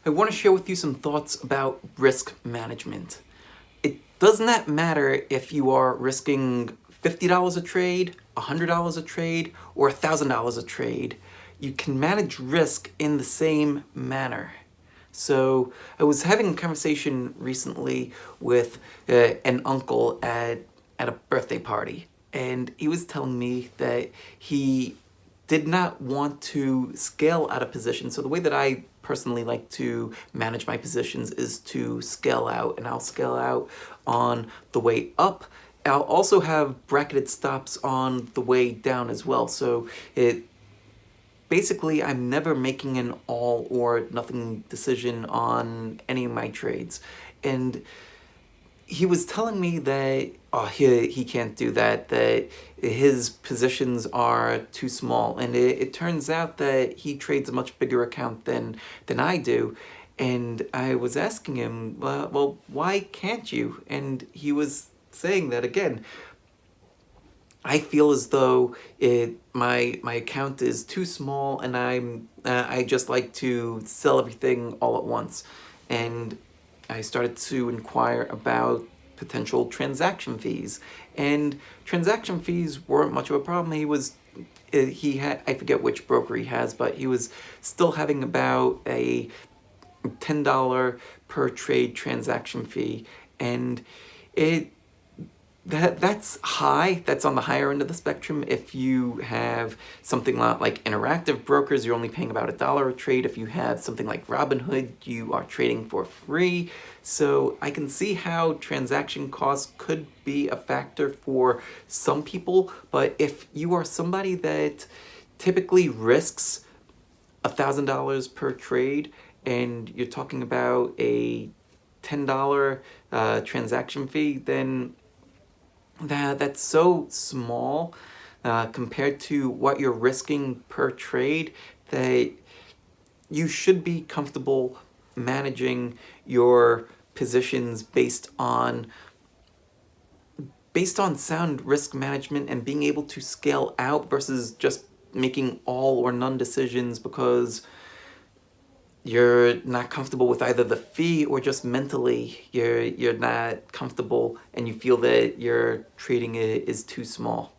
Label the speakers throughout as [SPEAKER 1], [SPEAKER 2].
[SPEAKER 1] I want to share with you some thoughts about risk management. It does not matter if you are risking $50 a trade, $100 a trade, or $1,000 a trade. You can manage risk in the same manner. So I was having a conversation recently with an uncle at a birthday party, and he was telling me that he did not want to scale out of position. So the way that I personally like to manage my positions is to scale out, and I'll scale out on the way up. I'll also have bracketed stops on the way down as well. So basically I'm never making an all or nothing decision on any of my trades. And he was telling me that he can't do that, that his positions are too small. And it turns out that he trades a much bigger account than I do. And I was asking him, well, why can't you? And he was saying that, again, I feel as though my account is too small, and I just like to sell everything all at once. And I started to inquire about potential transaction fees, and transaction fees weren't much of a problem. He had, I forget which broker he has, but he was still having about a $10 per trade transaction fee, and that's high. That's on the higher end of the spectrum. If you have something like interactive brokers, you're only paying about $1 a trade. If you have something like Robinhood, you are trading for free. So I can see how transaction costs could be a factor for some people, but if you are somebody that typically risks $1,000 per trade, and you're talking about a $10 transaction fee, then that's so small compared to what you're risking per trade that you should be comfortable managing your positions based on sound risk management and being able to scale out versus just making all or none decisions because you're not comfortable with either the fee or just mentally you're not comfortable and you feel that your trading is too small.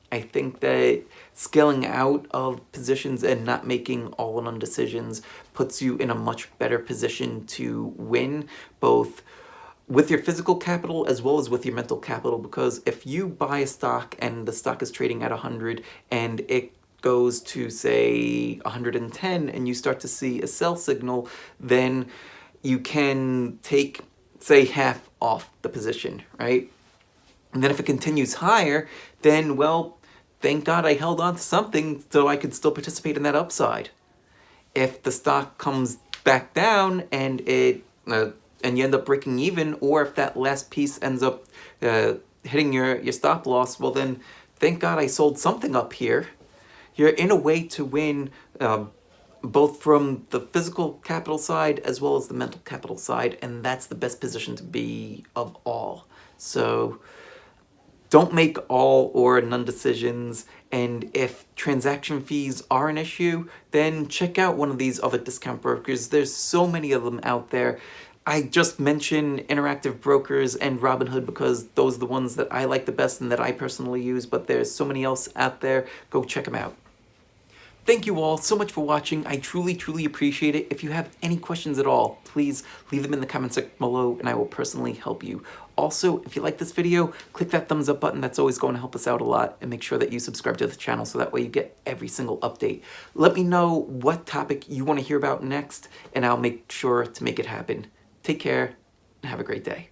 [SPEAKER 1] I think that scaling out of positions and not making all or none decisions puts you in a much better position to win, both with your physical capital as well as with your mental capital. Because if you buy a stock and the stock is trading at 100 and it goes to say 110 and you start to see a sell signal, then you can take, say, half off the position, right? And then if it continues higher, then, well, thank God I held on to something so I could still participate in that upside. If the stock comes back down and and you end up breaking even, or if that last piece ends up hitting your stop loss, well then, thank God I sold something up here. You're in a way to win both from the physical capital side as well as the mental capital side, and that's the best position to be of all. So don't make all or none decisions, and if transaction fees are an issue, then check out one of these other discount brokers. There's so many of them out there. I just mentioned interactive brokers and Robinhood because those are the ones that I like the best and that I personally use, but there's so many else out there. Go check them out. Thank you all so much for watching. I truly, truly appreciate it. If you have any questions at all, please leave them in the comment section below and I will personally help you. Also, if you like this video, click that thumbs up button. That's always going to help us out a lot. And make sure that you subscribe to the channel so that way you get every single update. Let me know what topic you want to hear about next and I'll make sure to make it happen. Take care and have a great day.